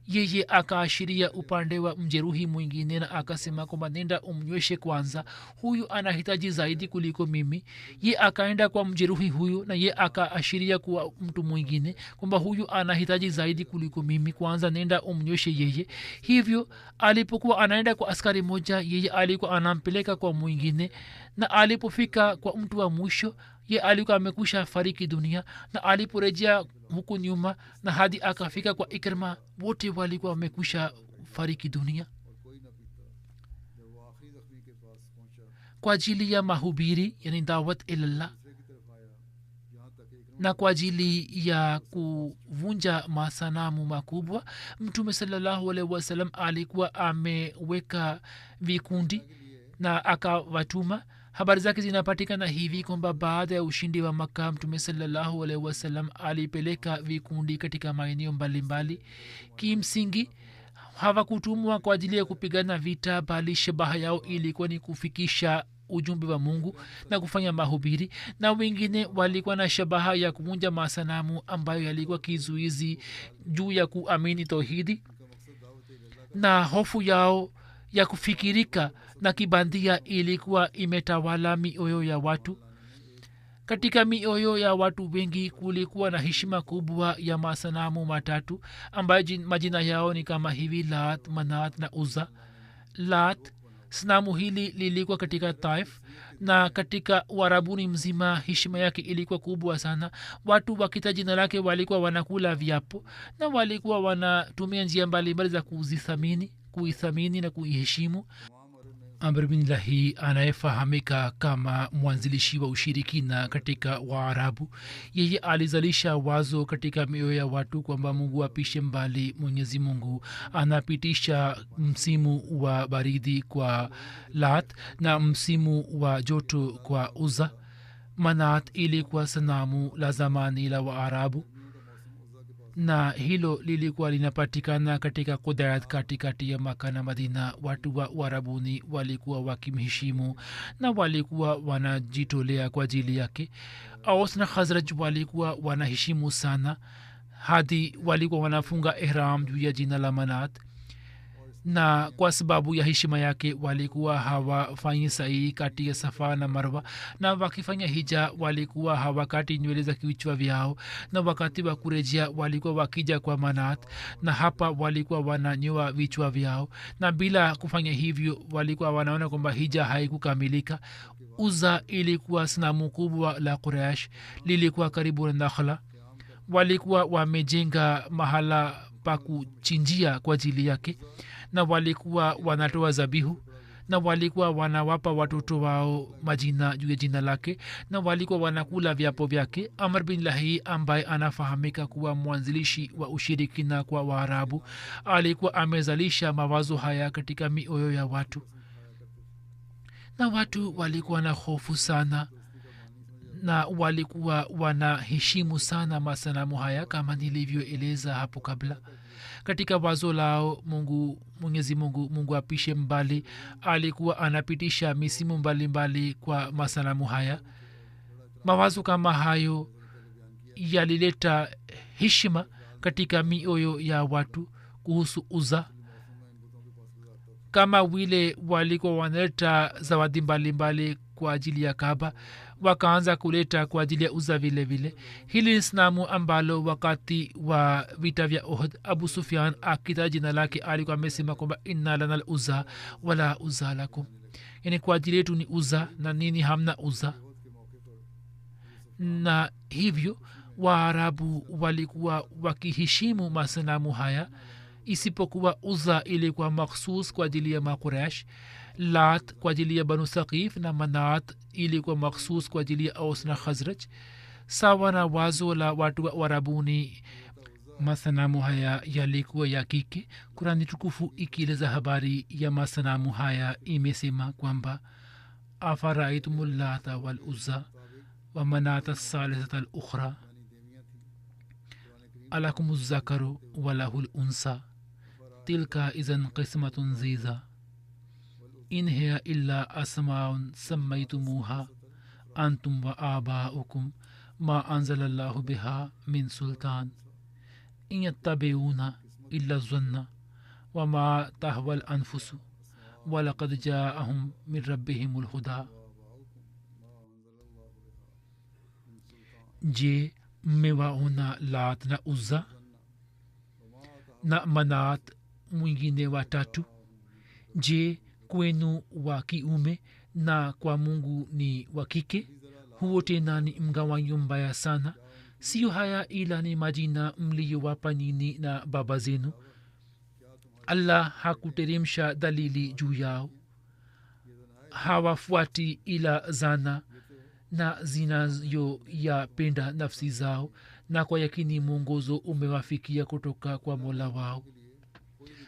yeye akaashiria upande wa mjeruhi mwingine na akasema kwamba nenda umnyweshe kwanza, huyu anahitaji zaidi kuliko mimi. ye akaenda kwa mjeruhi huyu na ye akaashiria kwa mtu mwingine kwamba huyu anahitaji zaidi kuliko mimi, kwanza nenda umnyweshe yeye. hivyo alipokuwa anaenda kwa askari moja, yeye alikuwa anampeleka kwa mwingine, na alipofika kwa mtu wa mwisho ye alikuwa amekusha fariki dunia, na aliporejea huku nyuma na hadi akafika kwa ikrima wote walikuwa wamekusha fariki dunia. kwa ajili ya mahubiri yani dawat ilallah na kwa ajili ya kuvunja masanamu makubwa, mtume sallallahu alaihi wasallam alikuwa ameweka vikundi na akawatuma. habari zake zinapatikana hivi kwamba baada ya ushindi wa Makka, mtume sallallahu alaihi wasallam alipeleka vikundi katika maeneo mbalimbali. kimsingi hawakutumwa kwa ajili ya kupigana vita, bali shabaha yao ilikuwa ni kufikisha ujumbe wa Mungu na kufanya mahubiri, na wengine walikuwa na shabaha ya kuvunja masanamu ambayo yalikuwa kizuizi juu ya kuamini tauhidi, na hofu yao ya kufikirika na kibandia ilikuwa imetawala mioyo ya watu. katika mioyo ya watu wengi kulikuwa na heshima kubwa ya masanamu matatu ambayo majina yao ni kama hivi: Lat, Manat na Uzza. Lat sanamu hili lilikuwa katika Taif, na katika Uarabuni mzima heshima yake ilikuwa kubwa sana. watu wakita jina lake walikuwa wanakula viapo na walikuwa wanatumia njia mbalimbali za kuithamini na kuiheshimu. Amr bin Lahi anayefahamika kama mwanzilishi wa ushirikina katika Waarabu, yeye alizalisha wazo katika mioyo ya watu kwamba Mungu apishe mbali. Mwenyezi Mungu anapitisha msimu wa baridi kwa Lat na msimu wa joto kwa Uzza. Manat ilikuwa sanamu la zamani la Waarabu, na hilo lilikuwa linapatikana katika Qudayat katikati ya Maka na Madina. watu wa Uarabuni walikuwa wakimheshimu na walikuwa wanajitolea kwa ajili yake. Aus na Khazraj walikuwa wanaheshimu sana hadi walikuwa wanafunga ihram juu ya jina la Manat, na kwa sababu ya heshima yake walikuwa hawafanyi sa'i kati ya Safa na Marwa, na wakifanya hija walikuwa hawakati nywele za kichwa vyao, na wakati wa kurejea walikuwa wakija kwa Manat, na hapa walikuwa wananyoa vichwa vyao, na bila kufanya hivyo walikuwa wanaona kwamba hija haikukamilika. Uzza ilikuwa sanamu kubwa la Quraysh, lilikuwa karibu na Nakhla. walikuwa wamejenga mahala pa kuchinjia kwa ajili yake, na walikuwa wanatoa zabihu, na walikuwa wanawapa watoto wao majina juu ya jina lake, na walikuwa wanakula viapo vyake. Amr bin Lahi ambaye anafahamika kuwa mwanzilishi wa ushirikina kwa Waarabu alikuwa amezalisha mawazo haya katika mioyo ya watu, na watu walikuwa na hofu sana na walikuwa wanaheshimu sana masanamu haya kama nilivyoeleza hapo kabla. Katika wazo lao mwenyezi mungu apishe mbali, alikuwa anapitisha misimu mbalimbali kwa masanamu haya. Mawazo kama hayo yalileta heshima katika mioyo ya watu kuhusu Uzza, kama vile walikuwa wanaleta zawadi mbalimbali kwa ajili ya Kaaba, wakaanza kuleta kwa ajili ya Uzza vile vile. Hili ni sanamu ambalo wakati wa vita vya Uhud Abu Sufyan akita jina lake alikuwa amesema kwamba inna lana al-Uzza wala Uzza lakum, yani kwa ajili yetu ni Uzza na nini hamna Uzza. Na hivyo Waarabu walikuwa wakiheshimu masanamu haya, isipokuwa Uzza ilikuwa makhsus kwa ajili ya Makuraish, Lat kwa ajili ya Banu Saqif na Manat ilikuwa makhsus kwa ajili ya Aus na Khazraj. Sawa na wazo la watu wa Warabuni, masanamu haya yalikuwa ya kike. Kurani tukufu ikieleza habari ya masanamu haya imesema kwamba afaraitumul Lata wal Uzza wa Manata salisata al ukhra alakumuz zakaru walahul unsa tilka izan qismatun ziza in hiya illa asmaun sammaytumuha antum wa abaukum ma anzalallahu biha min sultan in yattabi'una illa zanna wa ma tahwal anfusu wa laqad ja'ahum min rabbihimul huda. Je, mmewaona Lat na Uzza na Manat mwingine watatu? Je, kwenu wa kiume na kwa Mungu ni wa kike? Huo tena ni mgawanyo mbaya sana. Sio haya ila ni majina mliyowapa nyinyi na baba zenu. Allah hakuteremsha dalili juu yao, hawafuati ila zana na zinazoyapenda nafsi zao, na kwa yakini mwongozo umewafikia kutoka kwa Mola wao.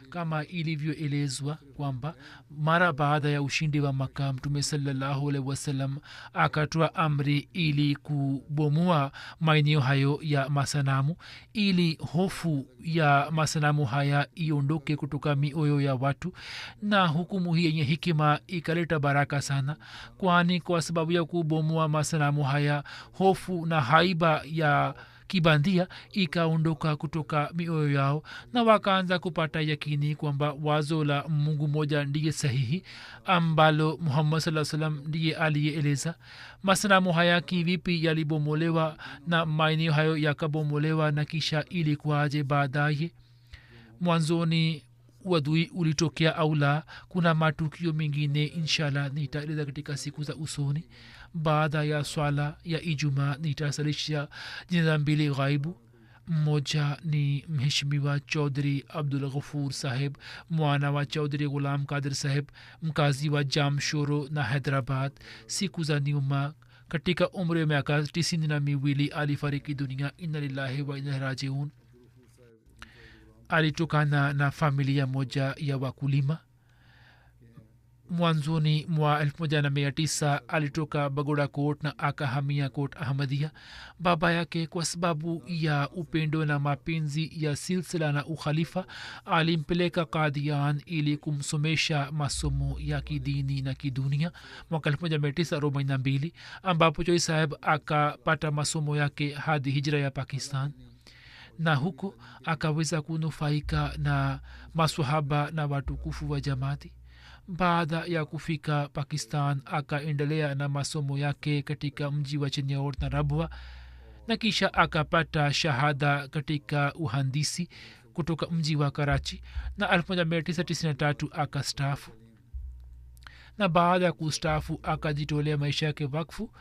Kama ilivyoelezwa kwamba mara baada ya ushindi wa Makka, Mtume sallallahu alaihi wasallam akatoa amri ili kubomoa maeneo hayo ya masanamu, ili hofu ya masanamu haya iondoke kutoka mioyo ya watu. Na hukumu hii yenye hikima ikaleta baraka sana, kwani kwa sababu ya kubomoa masanamu haya hofu na haiba ya kibandia ikaondoka kutoka mioyo yao, na wakaanza kupata yakini kwamba wazo la Mungu moja ndiye sahihi, ambalo Muhammad sallallahu alaihi wasallam ndiye aliyeeleza. Masanamu haya kivipi yalibomolewa na maeneo hayo yakabomolewa, na kisha ilikuwaje baadaye? Mwanzoni uadui ulitokea au la? Kuna matukio mengine inshallah nitaeleza katika siku za usoni. Baada ya swala ya Ijumaa nitasalisha jinaza mbili ghaibu. Mmoja ni mheshimiwa Chaudhry Abdul Ghafur Saheb, mwana wa Chaudhry Ghulam Qadir Saheb, mkazi wa Jamshoro na Hyderabad. Siku za nyuma katika umri wa miaka 92 alifariki dunia. Inna lillahi wa inna ilaihi rajiun. Alitokana na familia moja ya wakulima. Mwanzoni mwa 1900 alitoka Bagoda Court na akahamia Court Ahmadiyya. Baba yake kwa sababu ya upendo na mapenzi ya silsila na ukhalifa alimpeleka Qadian ili kumsomesha masomo ya kidini na kidunia mwaka 1942, ambapo Choi Saheb akapata masomo yake hadi hijra ya Pakistan, na huko akaweza kunufaika na maswahaba na watukufu wa Jamaati. Baada ya kufika Pakistan akaendelea na masomo yake katika mji wa Chenyaur na Rabwa, na kisha akapata shahada katika uhandisi kutoka mji wa Karachi, na 1993 akastaafu. Na baada ya kustaafu akajitolea maisha yake wakfu.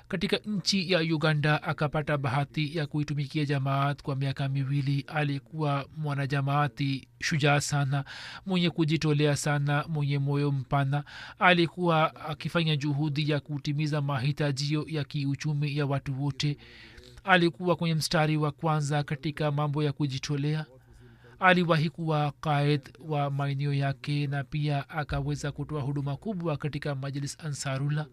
Katika nchi ya Uganda akapata bahati ya kuitumikia Jamaat kwa miaka 2. Alikuwa mwanajamaati shujaa sana, mwenye kujitolea sana, mwenye moyo mpana. Alikuwa akifanya juhudi ya kutimiza mahitajio ya kiuchumi ya watu wote. Alikuwa kwenye mstari wa kwanza katika mambo ya kujitolea. Aliwahi kuwa qaid wa maeneo yake, na pia akaweza kutoa huduma kubwa katika Majlis Ansarullah.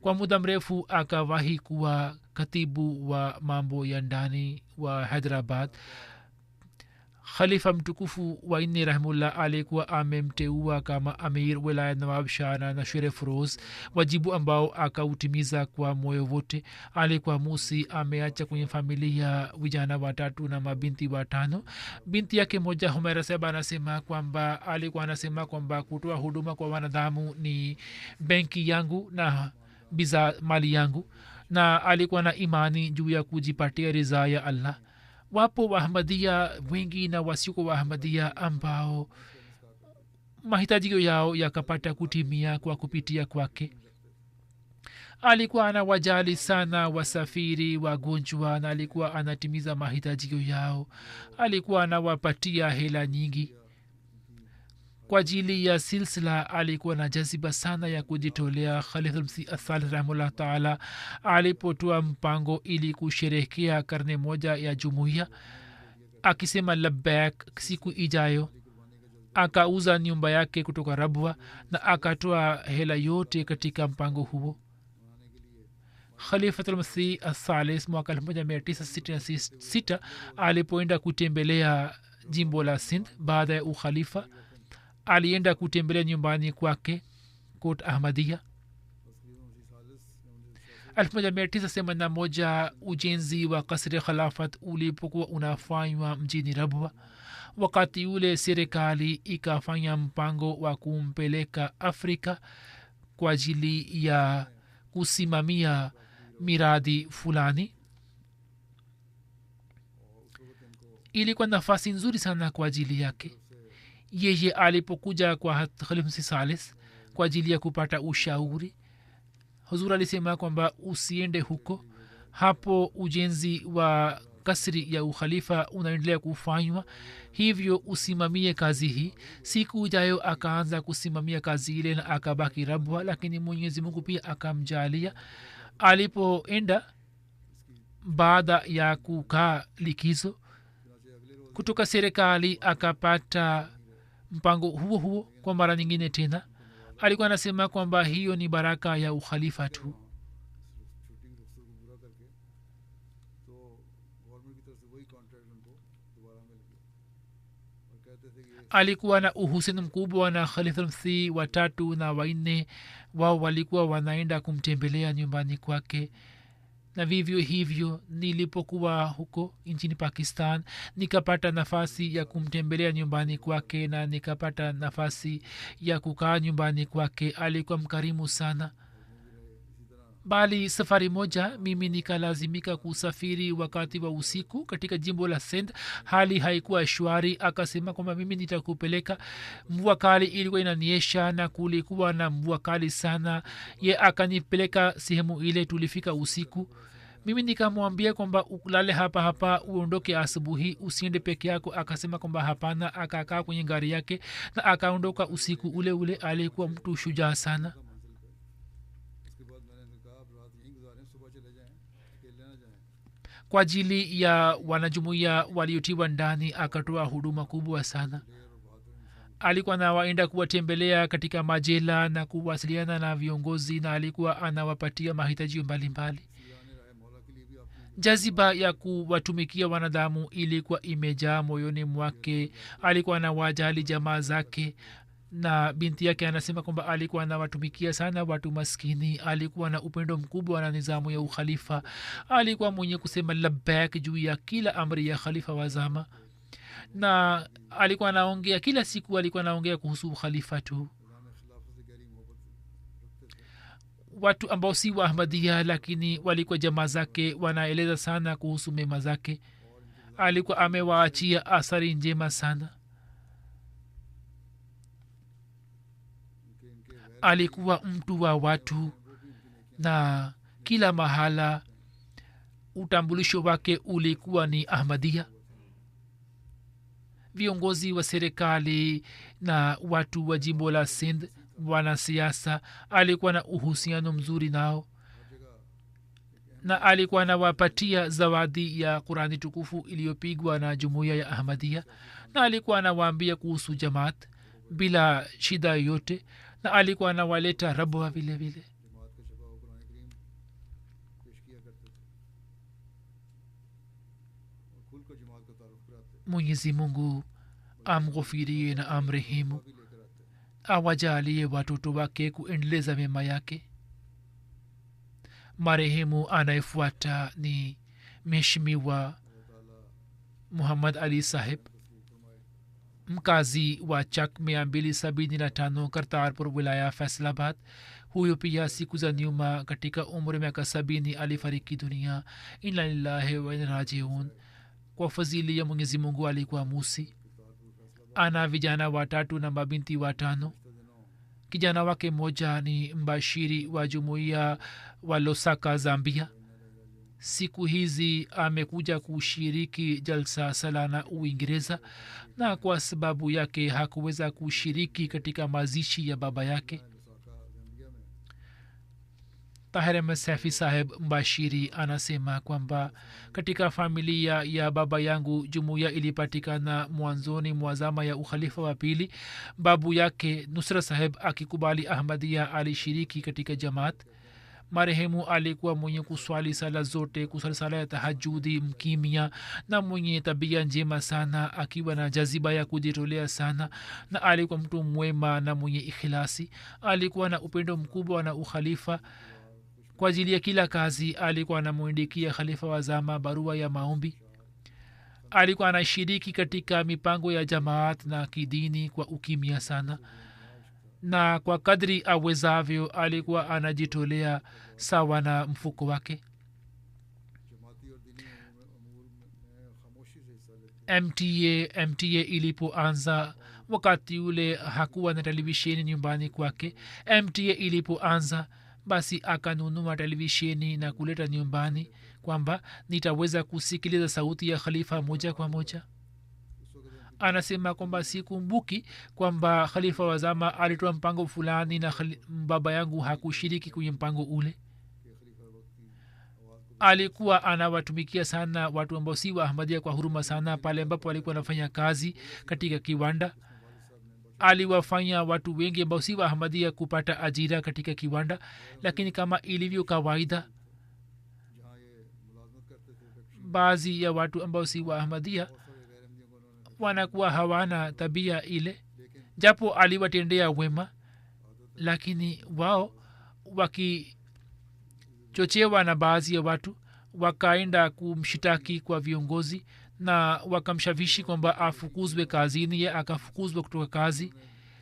kwa muda mrefu akawahi kuwa katibu wa mambo ya ndani wa hyderabad. khalifa mtukufu wa nne rahimullah alikuwa amemteua kama amir wilaya nawab shana na shere feroz, wajibu ambao akautimiza kwa moyo wote. alikuwa musi ameacha kwenye familia vijana watatu na mabinti watano. binti yake moja humaira sahaba anasema kwamba alikuwa anasema kwamba kutoa huduma kwa wanadamu ni benki yangu na biza mali yangu, na alikuwa na imani juu ya kujipatia ridhaa ya allah. wapo waahmadia wengi na wasioko waahmadia ambao mahitajio yao yakapata kutimia kwa kupitia kwake. alikuwa anawajali sana wasafiri wagonjwa na alikuwa anatimiza mahitajio yao. alikuwa anawapatia hela nyingi kwa ajili ya silsila. alikuwa na jaziba sana ya kujitolea. khalifulmsi athalith rahimahullah taala alipotoa mpango ili kusherehekea karne moja ya jumuiya akisema labbaik siku ijayo, akauza nyumba yake kutoka rabwa na akatoa hela yote katika mpango huo. khalifatulmasi athalis mwaka 1966 alipoenda kutembelea jimbo la sindh baada ya ukhalifa, alienda kutembelea nyumbani kwake kot ahmadia. 1981 ujenzi wa kasri khalafat ulipokuwa unafanywa mjini rabwa. wakati ule serikali ikafanya mpango wa kumpeleka afrika kwa ajili ya kusimamia miradi fulani. ilikuwa nafasi nzuri sana kwa ajili yake. yeye alipokuja kwa khalifmsi salis kwa ajili ya kupata ushauri, huzur alisema kwamba usiende huko, hapo ujenzi wa kasri ya ukhalifa unaendelea kufanywa, hivyo usimamie kazi hii. siku ijayo akaanza kusimamia kazi ile na akabaki rabwa, lakini mwenyezi mungu pia akamjalia. alipoenda baada ya kukaa likizo kutoka serikali akapata mpango huo huo kwa mara nyingine tena. alikuwa anasema kwamba hiyo ni baraka ya ukhalifa tu. alikuwa na uhusiano mkubwa na khalifulmsi watatu na wanne. wao walikuwa wanaenda kumtembelea nyumbani kwake, na vivyo hivyo nilipokuwa huko nchini pakistan nikapata nafasi ya kumtembelea nyumbani kwake na nikapata nafasi ya kukaa nyumbani kwake. alikuwa mkarimu sana. bali safari moja mimi nikalazimika kusafiri wakati wa usiku katika jimbo la sindh. hali haikuwa shwari. akasema kwamba mimi nitakupeleka. mvua kali ilikuwa inaniesha na kulikuwa na mvua kali sana. ye akanipeleka sehemu ile. tulifika usiku. mimi nikamwambia kwamba ulale hapa hapa, uondoke asubuhi, usiende peke yako. akasema kwamba hapana. akakaa kwenye gari yake na akaondoka usiku ule ule. alikuwa mtu shujaa sana. kwa ajili ya wanajumuiya waliotiwa ndani akatoa huduma kubwa sana. alikuwa anawaenda kuwatembelea katika majela na kuwasiliana na viongozi, na alikuwa anawapatia mahitaji mbalimbali. jaziba ya kuwatumikia wanadamu ilikuwa imejaa moyoni mwake. alikuwa anawajali jamaa zake, na binti yake anasema kwamba alikuwa anawatumikia sana watu maskini. alikuwa na upendo mkubwa na nizamu ya ukhalifa. alikuwa mwenye kusema labbaik juu ya kila amri ya khalifa wa zama, na alikuwa anaongea kila siku, alikuwa anaongea kuhusu ukhalifa tu. watu ambao si wa ahmadia lakini walikuwa jamaa zake wanaeleza sana kuhusu mema zake. alikuwa amewaachia athari njema sana. alikuwa mtu wa watu na kila mahala utambulisho wake ulikuwa ni ahmadia. viongozi wa serikali na watu wa jimbo la sindh, wanasiasa, alikuwa na uhusiano mzuri nao, na alikuwa anawapatia zawadi ya Qurani tukufu iliyopigwa na jumuiya ya ahmadia, na alikuwa anawaambia kuhusu jamaat bila shida yoyote, na alikuwa anawaleta rabwa vile vile. mwenyezi mungu amghofirie na amrehemu, awajalie watoto wake kuendeleza mema yake. marehemu anayefuata ni mheshimiwa muhammad ali saheb, mkazi wa chak 275 kartarpur wilaya faisalabad. huyo pia siku za nyuma katika umri miaka 70 alifariki dunia. inna lillahi wa inna rajiun. kwa fadhili ya mwenyezi mungu alikuwa musi. ana vijana watatu na mabinti watano. kijana wake mmoja ni mbashiri wa jumuiya wa losaka zambia. siku hizi amekuja kushiriki jalsa salana uingereza, na kwa sababu yake hakuweza kushiriki katika mazishi ya baba yake. tahir ahmed safi saheb mbashiri anasema kwamba katika familia ya baba yangu jumuiya ilipatikana mwanzoni mwa zama ya ukhalifa wa pili. babu yake nusra saheb akikubali ahmadia alishiriki katika jamaat. marehemu alikuwa mwenye kuswali sala zote, kuswali sala ya tahajudi mkimia, na mwenye tabia njema sana, akiwa na jaziba ya kujitolea sana, na alikuwa mtu mwema na mwenye ikhilasi. alikuwa na upendo mkubwa na ukhalifa. kwa ajili ya kila kazi alikuwa anamwandikia khalifa wa zama barua ya maombi. alikuwa anashiriki katika mipango ya jamaat na kidini kwa ukimya sana, na kwa kadri awezavyo alikuwa anajitolea sawa na mfuko wake. mta ilipoanza, wakati ule hakuwa na televisheni nyumbani kwake. mta ilipoanza basi akanunua televisheni na kuleta nyumbani kwamba nitaweza kusikiliza sauti ya khalifa moja kwa moja. anasema kwamba sikumbuki kwamba khalifa wa zama alitoa mpango fulani na baba yangu hakushiriki kwenye mpango ule. alikuwa anawatumikia sana watu ambao si wa ahmadia kwa huruma sana. pale ambapo alikuwa anafanya kazi katika kiwanda, aliwafanya watu wengi ambao si wa ahmadia kupata ajira katika kiwanda, lakini kama ilivyo kawaida baadhi ya watu ambao si wa ahmadia wanakuwa hawana tabia ile. japo aliwatendea wema, lakini wao wakichochewa na baadhi ya watu wakaenda kumshitaki kwa viongozi na wakamshawishi kwamba afukuzwe kazini. ye akafukuzwa kutoka kazi,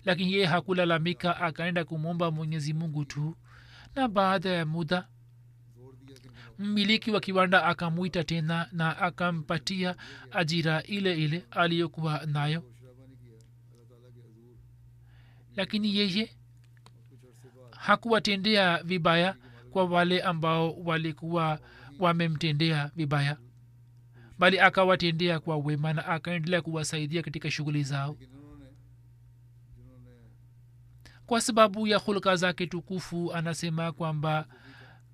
lakini ye hakulalamika, akaenda kumwomba mwenyezi mungu tu. na baada ya muda mmiliki wa kiwanda akamwita tena na akampatia ajira ile ile aliyokuwa nayo, lakini yeye hakuwatendea vibaya kwa wale ambao walikuwa wamemtendea vibaya, bali akawatendea kwa wema na akaendelea kuwasaidia katika shughuli zao. kwa sababu ya hulka zake tukufu, anasema kwamba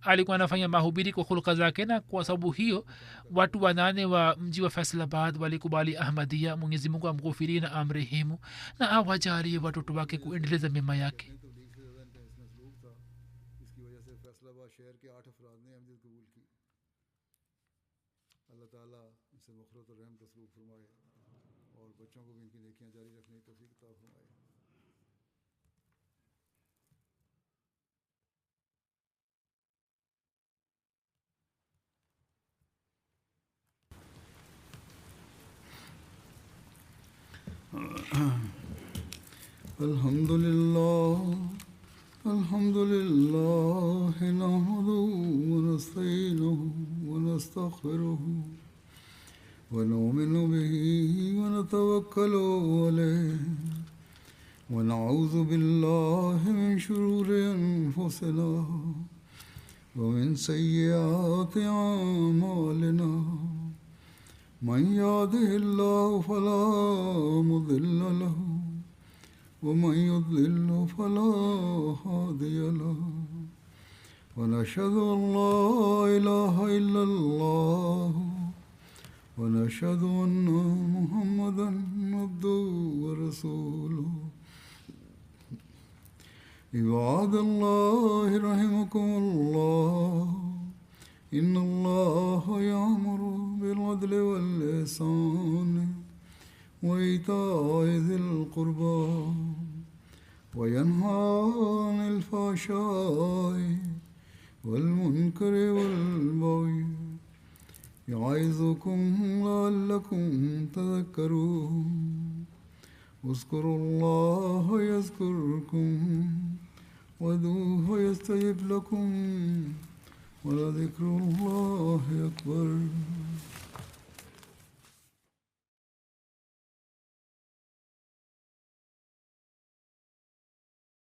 alikuwa anafanya mahubiri kwa hulka zake, na kwa sababu hiyo watu 8 wa mji wa faisalabad walikubali ahmadia. mwenyezi mungu amghufirie na amrehemu na awajalie watoto wake kuendeleza mema yake. الحمد لله نحمده ونستعينه ونستغفره ونؤمن به ونتوكل عليه ونعوذ بالله من شرور أنفسنا ومن سيئات أعمالنا. من يهده الله فلا مضل له ومن يضلل فلا هادي له. ونشهد أن لا إله إلا الله ونشهد أن محمدا عبده ورسوله. عباد الله رحمكم الله، إن الله يأمر بالعدل والإحسان وإيتاء ذي القربى وينهى عن الفحشاء والمنكر والبغي يعظكم لعلكم تذكرون اذكروا الله يذكركم وادعوه يستجب لكم ولذكر الله أكبر